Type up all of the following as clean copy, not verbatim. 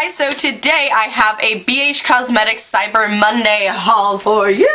guys, so today I have a BH Cosmetics Cyber Monday haul for you.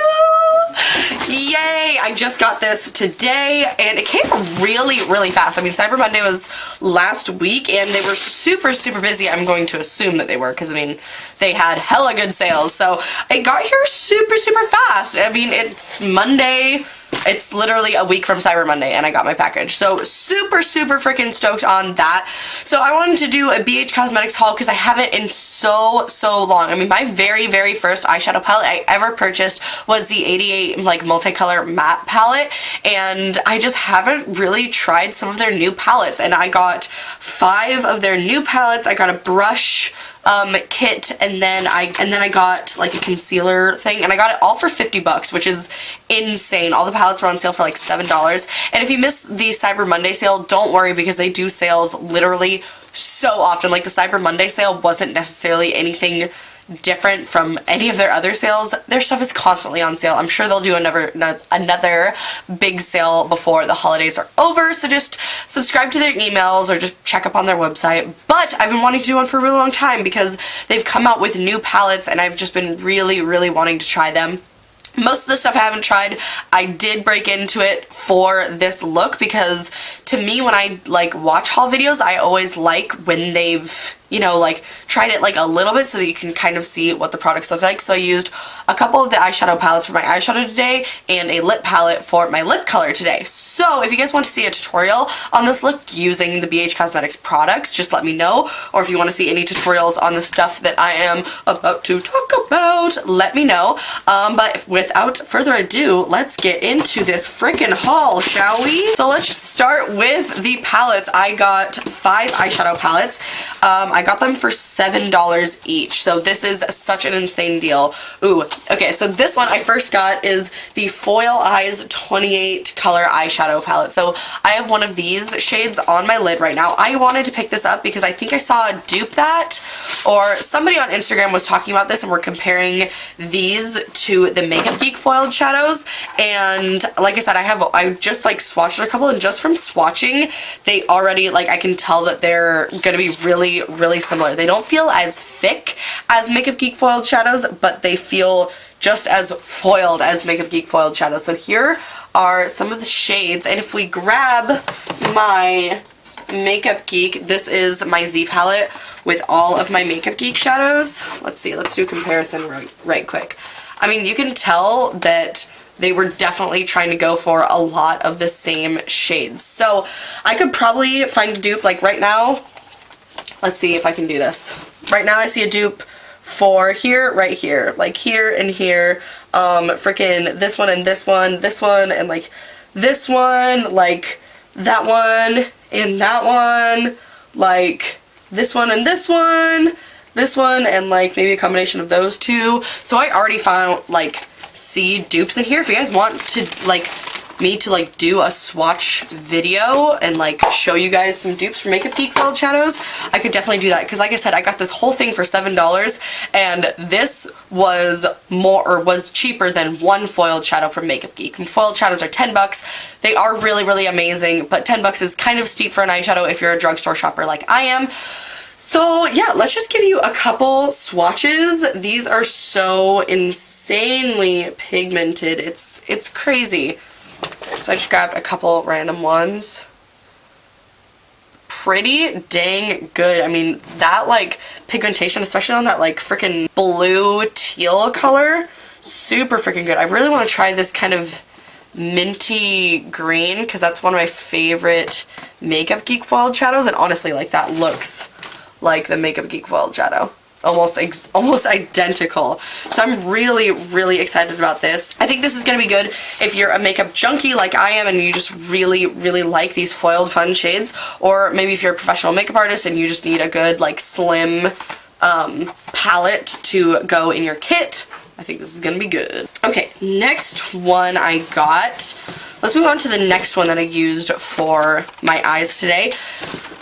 Yay! I just got this today and it came really fast. I mean, Cyber Monday was last week and they were super busy. I'm going to assume that they were because, I mean, they had hella good sales. So it got here super fast. I mean, it's Monday. It's literally a week from Cyber Monday and I got my package. So super freaking stoked on that. So I wanted to do a BH Cosmetics haul because I haven't in so long. I mean, my very first eyeshadow palette I ever purchased was the 88 like multicolor matte palette, and I just haven't really tried some of their new palettes, and I got 5 of their new palettes. I got a brush kit, and then I got like a concealer thing, and I got it all for 50 bucks, which is insane. All the palettes were on sale for like $7. And if you missed the Cyber Monday sale, don't worry because they do sales literally so often. Like the Cyber Monday sale wasn't necessarily anything different from any of their other sales. Their stuff is constantly on sale. I'm sure they'll do another big sale before the holidays are over, so just subscribe to their emails or just check up on their website. But I've been wanting to do one for a really long time because they've come out with new palettes and I've just been really wanting to try them. Most of the stuff I haven't tried. I did break into it for this look because to me, when I like watch haul videos, I always like when they've, you know, like tried it like a little bit so that you can kind of see what the products look like. So I used a couple of the eyeshadow palettes for my eyeshadow today and a lip palette for my lip color today. So if you guys want to see a tutorial on this look using the BH Cosmetics products, just let me know. Or if you want to see any tutorials on the stuff that I am about to talk about, let me know. But without further ado, let's get into this freaking haul, shall we? So let's just start with the palettes. I got 5 eyeshadow palettes. I got them for $7 each, so this is such an insane deal. Ooh, okay, so this one I first got is the Foil Eyes 28 color eyeshadow palette. So I have one of these shades on my lid right now. I wanted to pick this up because I think I saw a dupe that, or somebody on Instagram was talking about this and we're comparing these to the Makeup Geek foiled shadows, and like I said, I just like swatched a couple, and just from swatching, they already, like, I can tell that they're gonna be really similar. They don't feel as thick as Makeup Geek foiled shadows, but they feel just as foiled as Makeup Geek foiled shadows. So here are some of the shades, and if we grab my Makeup Geek, this is my Z palette with all of my Makeup Geek shadows. Let's see, let's do a comparison right quick. I mean, you can tell that they were definitely trying to go for a lot of the same shades. So I could probably find a dupe, like right now. Let's see if I can do this. Right now I see a dupe for here, right here, like here and here. Freaking this one and this one, and like this one, like that one and that one, like this one and this one, and like maybe a combination of those two. So I already found like see dupes in here. If you guys want to like me to like do a swatch video and like show you guys some dupes for Makeup Geek foiled shadows, I could definitely do that, because like I said, I got this whole thing for $7 and this was cheaper than one foiled shadow from Makeup Geek. And foiled shadows are 10 bucks. They are really amazing, but 10 bucks is kind of steep for an eyeshadow if you're a drugstore shopper like I am. So yeah, let's just give you a couple swatches. These are so insanely pigmented. It's crazy. So I just grabbed a couple random ones. Pretty dang good. I mean, that like pigmentation, especially on that like freaking blue teal color, super freaking good. I really want to try this kind of minty green because that's one of my favorite Makeup Geek foiled shadows, and honestly, like, that looks like the Makeup Geek foiled shadow. Almost identical. So I'm really excited about this. I think this is gonna be good if you're a makeup junkie like I am and you just really like these foiled fun shades, or maybe if you're a professional makeup artist and you just need a good like slim palette to go in your kit. I think this is gonna be good. Okay, next one I got. let's move on to the next one that I used for my eyes today.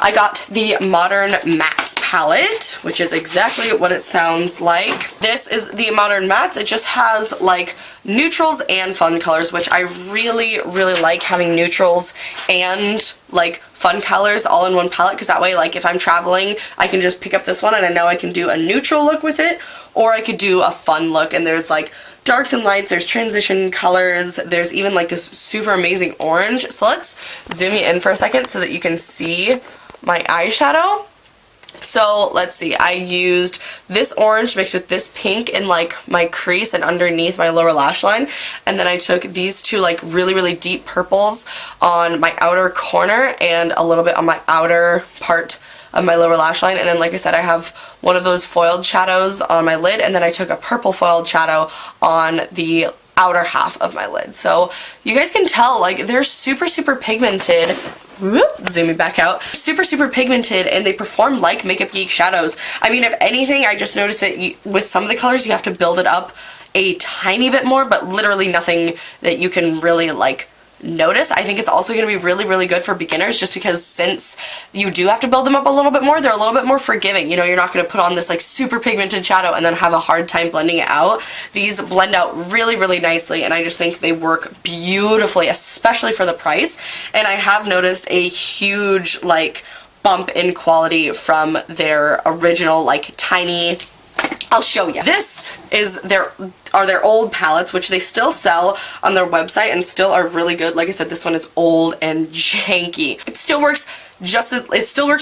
I got the Modern Mattes palette, which is exactly what it sounds like. This is the Modern Mattes. It just has like neutrals and fun colors, which I really, really like, having neutrals and like fun colors all in one palette, because that way, like, if I'm traveling, I can just pick up this one and I know I can do a neutral look with it, or I could do a fun look. And there's like darks and lights, there's transition colors, there's even like this super amazing orange. So let's zoom you in for a second so that you can see my eyeshadow. So let's see, I used this orange mixed with this pink in like my crease and underneath my lower lash line, and then I took these two like really, really deep purples on my outer corner and a little bit on my outer part of my lower lash line. And then, like I said, I have one of those foiled shadows on my lid, and then I took a purple foiled shadow on the outer half of my lid. So you guys can tell, like, they're super, super pigmented. Whoop, zooming back out. Super, super pigmented, and they perform like Makeup Geek shadows. I mean, if anything, I just noticed that with some of the colors, you have to build it up a tiny bit more, but literally nothing that you can really, like, notice. I think it's also going to be really, really good for beginners, just because since you do have to build them up a little bit more, they're a little bit more forgiving. You know, you're not going to put on this like super pigmented shadow and then have a hard time blending it out. These blend out really, really nicely, and I just think they work beautifully, especially for the price. And I have noticed a huge like bump in quality from their original like tiny. I'll show you. This is their old palettes, which they still sell on their website and still are really good. Like I said, this one is old and janky. It still works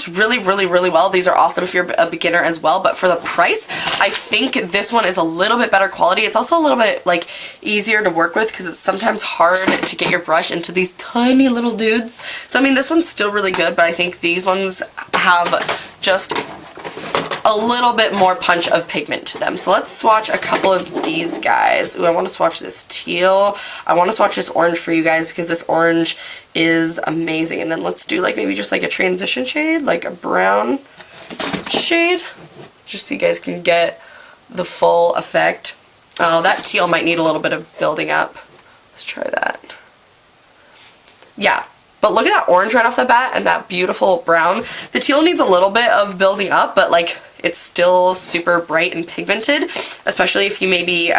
really, really, really well. These are awesome if you're a beginner as well, but for the price, I think this one is a little bit better quality. It's also a little bit like easier to work with, because it's sometimes hard to get your brush into these tiny little dudes. So I mean, this one's still really good, but I think these ones have just a little bit more punch of pigment to them. So let's swatch a couple of these guys. Ooh, I want to swatch this teal. I want to swatch this orange for you guys, because this orange is amazing. And then let's do like maybe just like a transition shade, like a brown shade, just so you guys can get the full effect. Oh, that teal might need a little bit of building up. Let's try that. Yeah. But look at that orange right off the bat and that beautiful brown. The teal needs a little bit of building up, but like it's still super bright and pigmented, especially if you maybe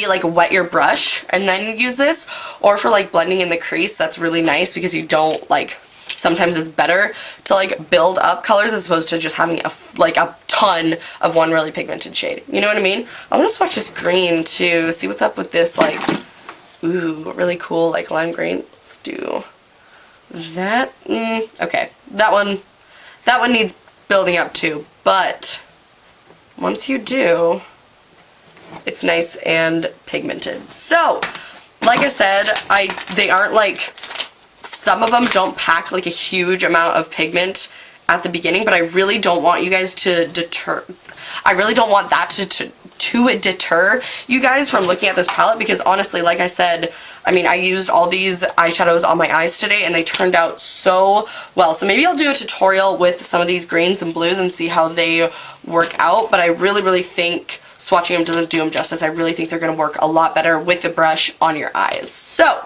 like wet your brush and then use this, or for like blending in the crease. That's really nice, because you don't like, sometimes it's better to like build up colors as opposed to just having a ton of one really pigmented shade. You know what I mean? I want to swatch this green too, see what's up with this like, ooh, really cool like lime green. Let's do that. Okay, that one needs building up too, but once you do, it's nice and pigmented. So, like I said, they aren't like, some of them don't pack like a huge amount of pigment at the beginning, but I really don't want you guys to I really don't want that to deter you guys from looking at this palette, because honestly, like I said, I mean, I used all these eyeshadows on my eyes today and they turned out so well. So maybe I'll do a tutorial with some of these greens and blues and see how they work out, but I really, really think swatching them doesn't do them justice. I really think they're going to work a lot better with the brush on your eyes. So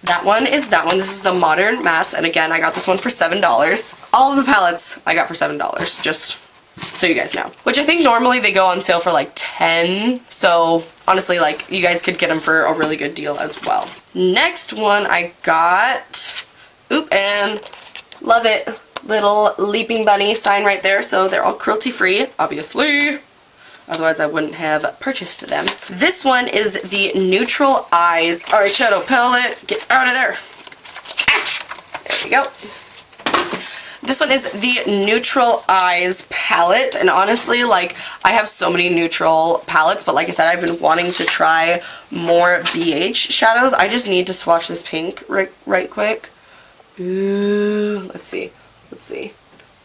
that one is that one. This is the Modern Mattes, and again, I got this one for $7. All of the palettes I got for $7, just so you guys know. Which I think normally they go on sale for like $10, so honestly, like, you guys could get them for a really good deal as well. Next one I got, oop, and love it, little leaping bunny sign right there, so they're all cruelty free, obviously. Otherwise I wouldn't have purchased them. This one is the Neutral Eyes eyeshadow palette. Get out of there. Ah, there we go. This one is the Neutral Eyes palette, and honestly, like, I have so many neutral palettes, but like I said, I've been wanting to try more BH shadows. I just need to swatch this pink right quick. Ooh, let's see.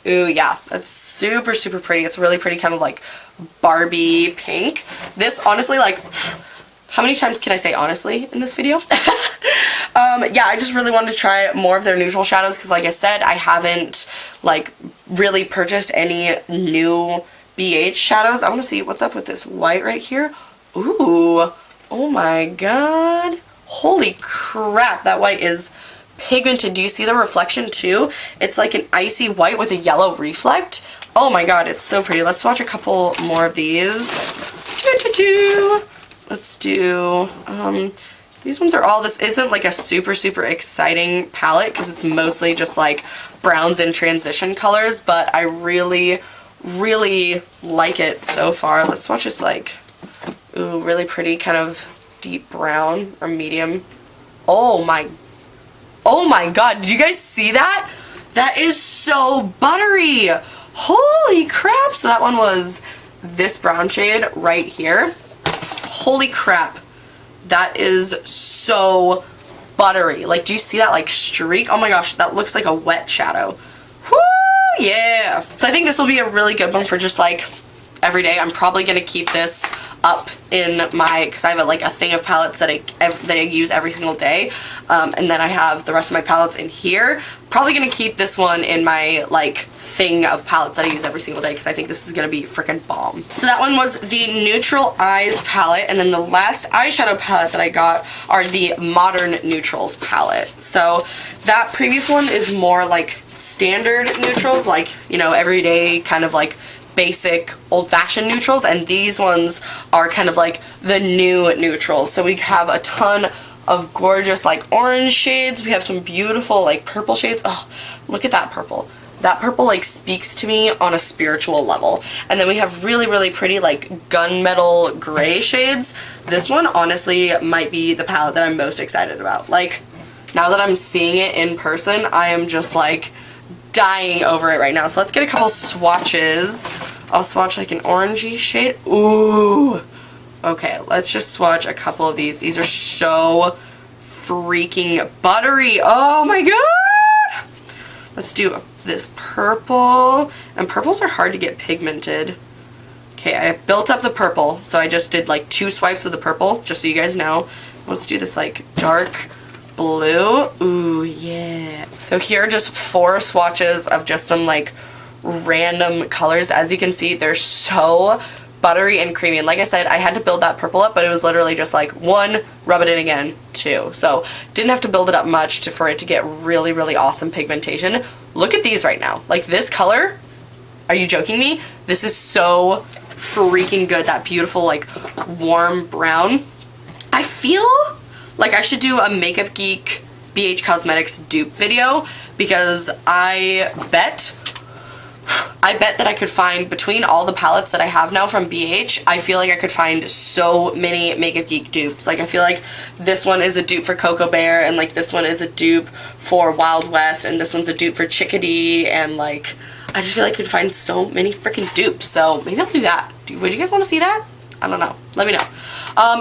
Ooh, yeah, that's super, super pretty. It's really pretty, kind of like Barbie pink. This, honestly, like, how many times can I say honestly in this video? Yeah, I just really wanted to try more of their neutral shadows, because like I said, I haven't like really purchased any new BH shadows. I want to see what's up with this white right here. Ooh, oh my god. Holy crap, that white is pigmented. Do you see the reflection too? It's like an icy white with a yellow reflect. Oh my god, it's so pretty. Let's swatch a couple more of these. Let's do, these ones are all, this isn't like a super exciting palette because it's mostly just like browns and transition colors, but I really like it so far. Let's swatch this like, ooh, really pretty kind of deep brown or medium. Oh my god, did you guys see that? That is so buttery. Holy crap. So that one was this brown shade right here. Holy crap. That is so buttery. Like, do you see that like streak? Oh my gosh, that looks like a wet shadow. Woo, yeah. So I think this will be a really good one for just like every day. I'm probably gonna keep this up in my, because I have a thing of palettes that I use every single day, and then I have the rest of my palettes in here. Probably gonna keep this one in my like thing of palettes that I use every single day because I think this is gonna be freaking bomb. So that one was the Neutral Eyes palette, and then the last eyeshadow palette that I got are the Modern Neutrals palette. So that previous one is more like standard neutrals, like, you know, everyday kind of like basic old-fashioned neutrals, and these ones are kind of like the new neutrals. So we have a ton of gorgeous like orange shades. We have some beautiful like purple shades. Oh, look at that purple. That purple like speaks to me on a spiritual level. And then we have really pretty like gunmetal gray shades. This one honestly might be the palette that I'm most excited about. Like, now that I'm seeing it in person, I am just like dying over it right now. So let's get a couple swatches. I'll swatch like an orangey shade. Ooh. Okay, let's just swatch a couple of these. These are so freaking buttery. Oh my god. Let's do this purple. And purples are hard to get pigmented. Okay, I built up the purple. So I just did like 2 swipes of the purple, just so you guys know. Let's do this like dark blue. Ooh, yeah. So here are just 4 swatches of just some like random colors. As you can see, they're so buttery and creamy, and like I said, I had to build that purple up, but it was literally just like 1, rub it in again, 2. So didn't have to build it up much for it to get really awesome pigmentation. Look at these right now. Like, this color, are you joking me? This is so freaking good. That beautiful like warm brown. I feel like I should do a Makeup Geek BH Cosmetics dupe video, because I bet that I could find, between all the palettes that I have now from BH, I feel like I could find so many Makeup Geek dupes. Like, I feel like this one is a dupe for Cocoa Bear, and like this one is a dupe for Wild West, and this one's a dupe for Chickadee, and like, I just feel like I could find so many freaking dupes. So maybe I'll do that. Would you guys want to see that? I don't know. Let me know.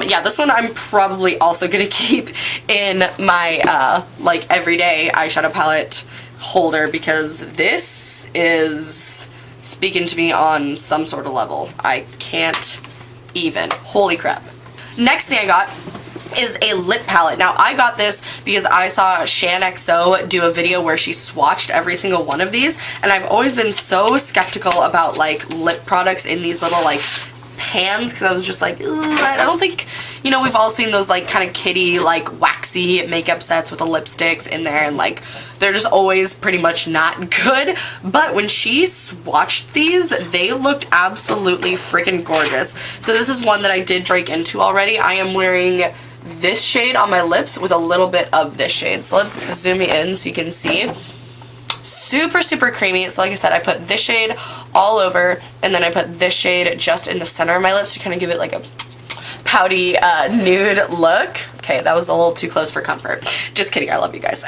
Yeah, this one I'm probably also gonna keep in my like everyday eyeshadow palette holder, because this is speaking to me on some sort of level. I can't even. Holy crap. Next thing I got is a lip palette. Now, I got this because I saw ShanXO do a video where she swatched every single one of these, and I've always been so skeptical about like lip products in these little like pans, because I was just like, ooh, I don't think, you know, we've all seen those like kind of kitty like waxy makeup sets with the lipsticks in there, and like they're just always pretty much not good. But when she swatched these, they looked absolutely freaking gorgeous. So this is one that I did break into already. I am wearing this shade on my lips with a little bit of this shade. So let's zoom in so you can see. Super creamy. So like I said, I put this shade all over, and then I put this shade just in the center of my lips to kind of give it like a pouty nude look. Okay, that was a little too close for comfort. Just kidding, I love you guys.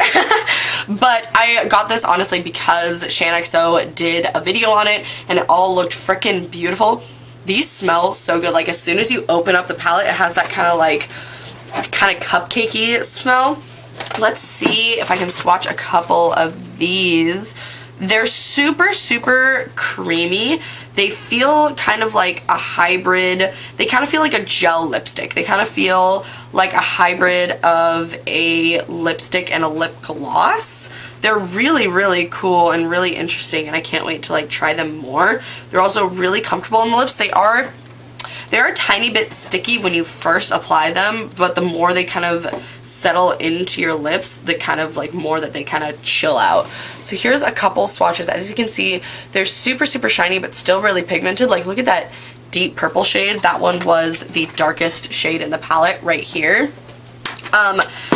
But I got this honestly because ShanXO did a video on it, and it all looked freaking beautiful. These smell so good. Like, as soon as you open up the palette, it has that kind of cupcakey smell. Let's see if I can swatch a couple of these. They're super creamy. They feel kind of like a hybrid. They kind of feel like a gel lipstick. They kind of feel like a hybrid of a lipstick and a lip gloss. They're really cool and really interesting, and I can't wait to like try them more. They're also really comfortable on the lips. They're a tiny bit sticky when you first apply them, but the more they kind of settle into your lips, the kind of like more that they kind of chill out. So here's a couple swatches. As you can see, they're super, super shiny, but still really pigmented. Like, look at that deep purple shade. That one was the darkest shade in the palette right here.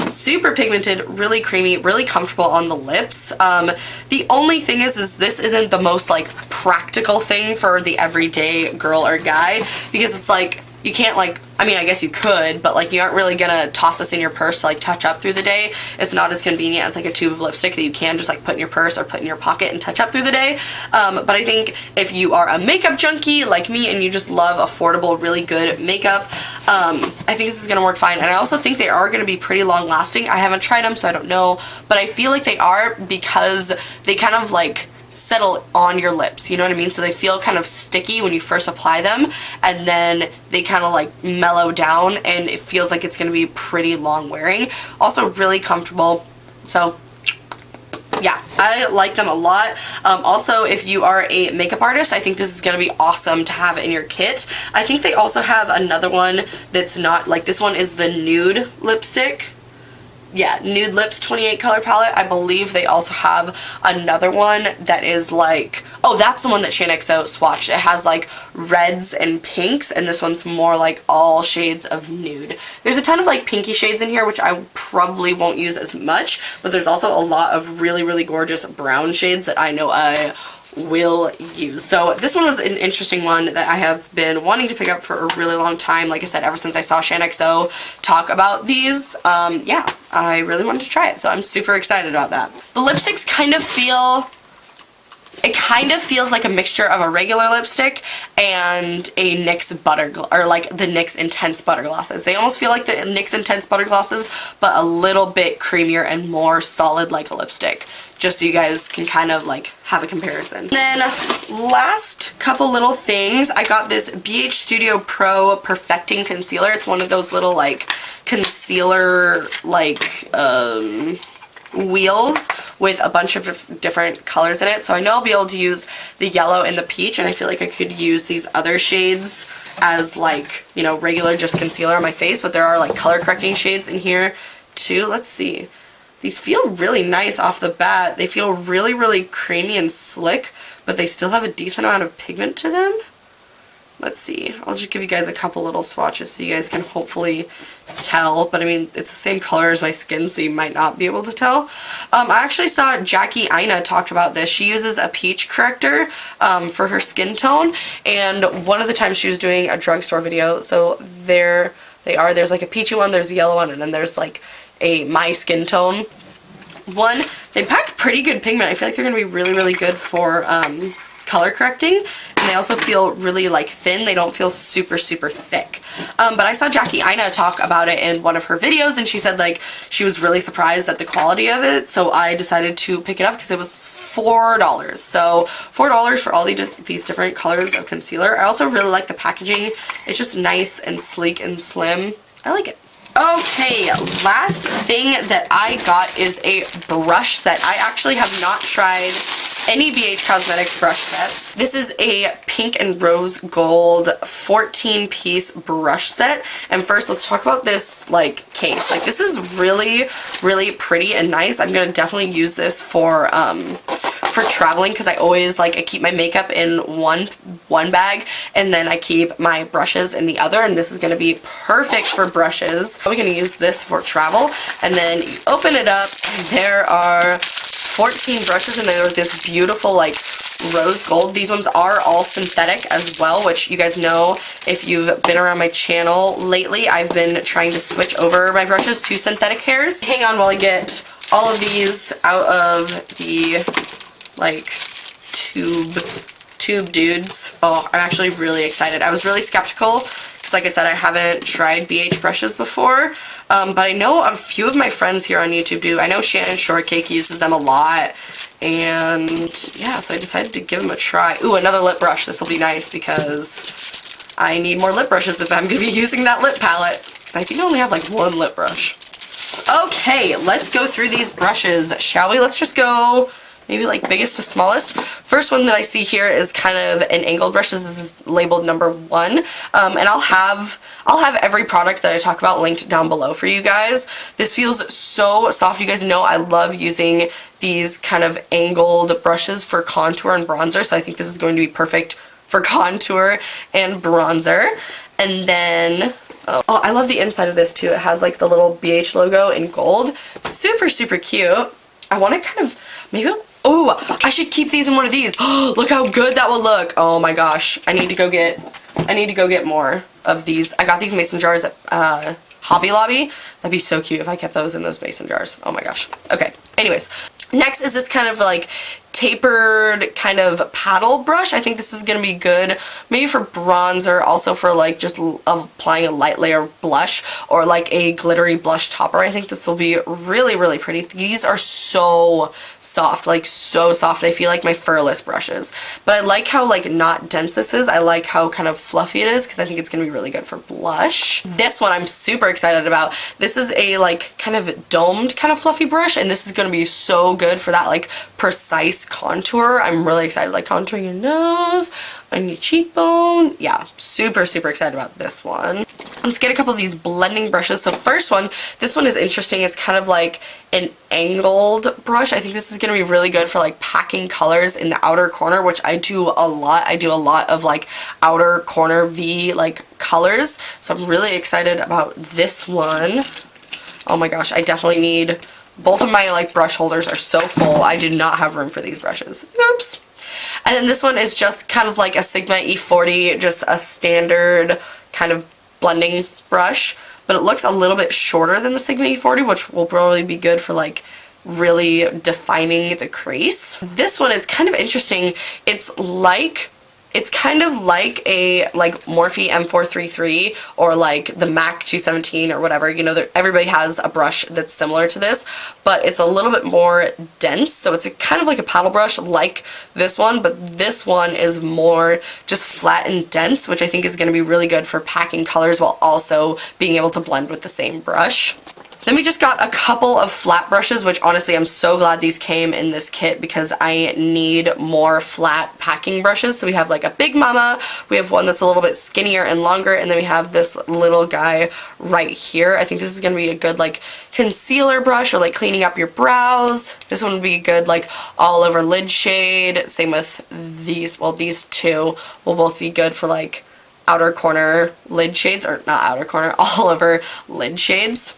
Super pigmented, really creamy, really comfortable on the lips. The only thing is this isn't the most like practical thing for the everyday girl or guy, because it's like you can't like, I mean, I guess you could, but like you aren't really gonna toss this in your purse to like touch up through the day. It's not as convenient as like a tube of lipstick that you can just like put in your purse or put in your pocket and touch up through the day. But I think if you are a makeup junkie like me and you just love affordable, really good makeup, I think this is gonna work fine. And I also think they are gonna be pretty long lasting. I haven't tried them, so I don't know, but I feel like they are because they kind of like settle on your lips, you know what I mean? So they feel kind of sticky when you first apply them, and then they kind of like mellow down, and it feels like it's going to be pretty long wearing. Also really comfortable. So yeah, I like them a lot. Also, if you are a makeup artist, I think this is going to be awesome to have in your kit. I think they also have another one that's not like this one is the nude lipstick. Yeah, Nude Lips 28 color palette. I believe they also have another one that is like, oh, that's the one that ShanXO swatched. It has like reds and pinks, and this one's more like all shades of nude. There's a ton of like pinky shades in here, which I probably won't use as much, but there's also a lot of really, really gorgeous brown shades that I know I will use. So this one was an interesting one that I have been wanting to pick up for a really long time. Like I said, ever since I saw ShanXO talk about these, yeah, I really wanted to try it. So I'm super excited about that. The lipsticks kind of feel, it kind of feels like a mixture of a regular lipstick and a NYX butter, or like the NYX Intense Butter Glosses. They almost feel like the NYX Intense Butter Glosses, but a little bit creamier and more solid like a lipstick, just so you guys can kind of like have a comparison. And then last couple little things, I got this BH Studio Pro Perfecting Concealer. It's one of those little like concealer like wheels with a bunch of different colors in it. So I know I'll be able to use the yellow and the peach, and I feel like I could use these other shades as like, you know, regular just concealer on my face, but there are like color correcting shades in here too. Let's see. These feel really nice off the bat. They feel really, really creamy and slick, but they still have a decent amount of pigment to them. Let's see. I'll just give you guys a couple little swatches so you guys can hopefully tell. But I mean, it's the same color as my skin, so you might not be able to tell. I actually saw Jackie Aina talk about this. She uses a peach corrector for her skin tone. And one of the times she was doing a drugstore video. So there they are. There's like a peachy one, there's a yellow one, and then there's like a my skin tone one. They pack pretty good pigment. I feel like they're going to be really, really good for color correcting, and they also feel really like thin. They don't feel super, super thick. But I saw Jackie Aina talk about it in one of her videos, and she said like she was really surprised at the quality of it, so I decided to pick it up because it was $4. So $4 for all these different colors of concealer. I also really like the packaging. It's just nice and sleek and slim. I like it. Okay, last thing that I got is a brush set. I actually have not tried any BH Cosmetics brush sets. This is a pink and rose gold 14-piece brush set. And first, let's talk about this like case. Like, this is really, really pretty and nice. I'm gonna definitely use this for traveling, because I always like, I keep my makeup in one bag, and then I keep my brushes in the other, and this is gonna be perfect for brushes. We're gonna use this for travel, and then you open it up, and there are 14 brushes, and they're this beautiful like rose gold. These ones are all synthetic as well, which you guys know if you've been around my channel lately, I've been trying to switch over my brushes to synthetic hairs. Hang on while I get all of these out of the like tube dudes. Oh, I'm actually really excited. I was really skeptical because, like I said, I haven't tried BH brushes before, but I know a few of my friends here on YouTube do. I know Shannon Shortcake uses them a lot, and yeah, so I decided to give them a try. Ooh, another lip brush. This will be nice because I need more lip brushes if I'm going to be using that lip palette, because I think I only have like one lip brush. Okay, let's go through these brushes, shall we? Let's just go maybe like biggest to smallest. First one that I see here is kind of an angled brush. This is labeled number 1. And I'll have every product that I talk about linked down below for you guys. This feels so soft. You guys know I love using these kind of angled brushes for contour and bronzer, so I think this is going to be perfect for contour and bronzer. And then, oh, I love the inside of this too. It has like the little BH logo in gold. Super, super cute. I want to kind of, maybe, oh, I should keep these in one of these. Oh, look how good that will look. Oh my gosh. I need to go get more of these. I got these mason jars at Hobby Lobby. That'd be so cute if I kept those in those mason jars. Oh my gosh. Okay. Anyways, next is this kind of like tapered kind of paddle brush. I think this is going to be good maybe for bronzer, also for like just applying a light layer of blush or like a glittery blush topper. I think this will be really, really pretty. These are so soft, like so soft. They feel like my furless brushes, but I like how like not dense this is. I like how kind of fluffy it is because I think it's going to be really good for blush. This one I'm super excited about. This is a like kind of domed kind of fluffy brush, and this is going to be so good for that like precise contour. I'm really excited, like contouring your nose and your cheekbone. Yeah, super, super excited about this one. Let's get a couple of these blending brushes. So first one, this one is interesting. It's kind of like an angled brush. I think this is going to be really good for like packing colors in the outer corner, which I do a lot. I do a lot of like outer corner V like colors. So I'm really excited about this one. Oh my gosh, I definitely need, both of my like brush holders are so full. I do not have room for these brushes. Oops. And then this one is just kind of like a Sigma E40, just a standard kind of blending brush, but it looks a little bit shorter than the Sigma E40, which will probably be good for like really defining the crease. This one is kind of interesting. It's kind of like a Morphe M433 or like the MAC 217 or whatever. You know, everybody has a brush that's similar to this, but it's a little bit more dense. So it's kind of like a paddle brush like this one, but this one is more just flat and dense, which I think is going to be really good for packing colors while also being able to blend with the same brush. Then we just got a couple of flat brushes, which honestly I'm so glad these came in this kit because I need more flat packing brushes. So we have like a Big Mama, we have one that's a little bit skinnier and longer, and then we have this little guy right here. I think this is going to be a good like concealer brush or like cleaning up your brows. This one would be good like all over lid shade. Same with these, well these two will both be good for like outer corner lid shades, or not outer corner, all over lid shades.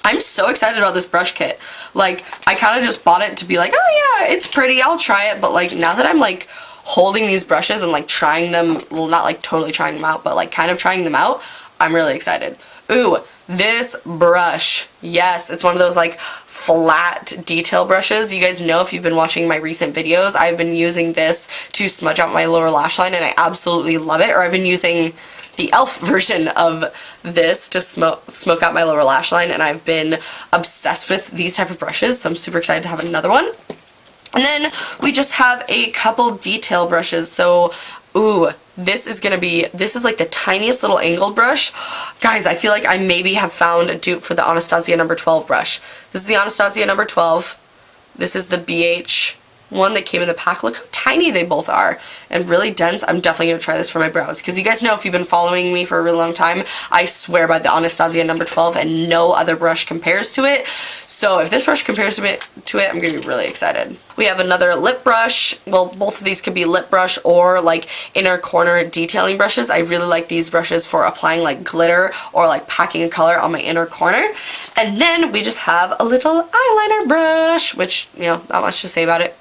I'm so excited about this brush kit. Like, I kind of just bought it to be like, oh yeah, it's pretty, I'll try it. But like, now that I'm like holding these brushes and like trying them, well not like totally trying them out, but like kind of trying them out, I'm really excited. Ooh, this brush. Yes, it's one of those like flat detail brushes. You guys know if you've been watching my recent videos, I've been using this to smudge out my lower lash line and I absolutely love it. Or I've been using the e.l.f. version of this to smoke out my lower lash line, and I've been obsessed with these type of brushes, so I'm super excited to have another one. And then we just have a couple detail brushes. So ooh, this is like the tiniest little angled brush. Guys, I feel like I maybe have found a dupe for the Anastasia number 12 brush. This is the Anastasia number 12. This is the BH one that came in the pack. Look how tiny they both are and really dense. I'm definitely going to try this for my brows because you guys know if you've been following me for a really long time, I swear by the Anastasia number 12 and no other brush compares to it. So if this brush compares to it, I'm going to be really excited. We have another lip brush. Well, both of these could be lip brush or like inner corner detailing brushes. I really like these brushes for applying like glitter or like packing a color on my inner corner. And then we just have a little eyeliner brush, which, you know, not much to say about it.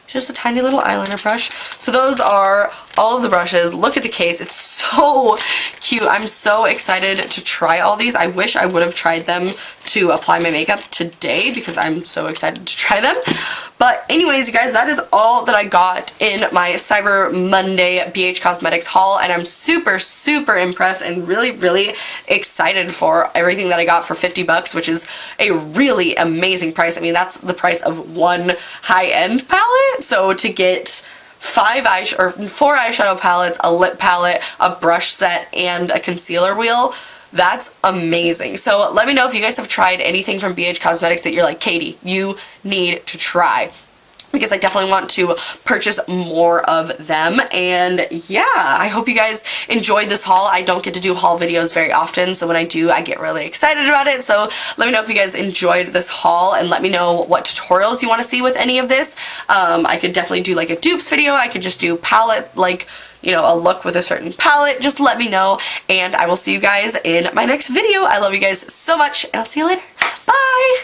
Just a tiny little eyeliner brush. So those are all of the brushes. Look at the case. It's so cute. I'm so excited to try all these. I wish I would have tried them to apply my makeup today because I'm so excited to try them. But anyways, you guys, that is all that I got in my Cyber Monday BH Cosmetics haul. And I'm super, super impressed and really, really excited for everything that I got for 50 bucks, which is a really amazing price. I mean, that's the price of one high-end palette. So to get 4 eyeshadow palettes, a lip palette, a brush set, and a concealer wheel, that's amazing. So let me know if you guys have tried anything from BH Cosmetics that you're like, Katie, you need to try. because I definitely want to purchase more of them. And yeah, I hope you guys enjoyed this haul. I don't get to do haul videos very often, so when I do, I get really excited about it. So let me know if you guys enjoyed this haul, and let me know what tutorials you want to see with any of this. I could definitely do like a dupes video. I could just do palette, like, you know, a look with a certain palette. Just let me know, and I will see you guys in my next video. I love you guys so much, and I'll see you later. Bye!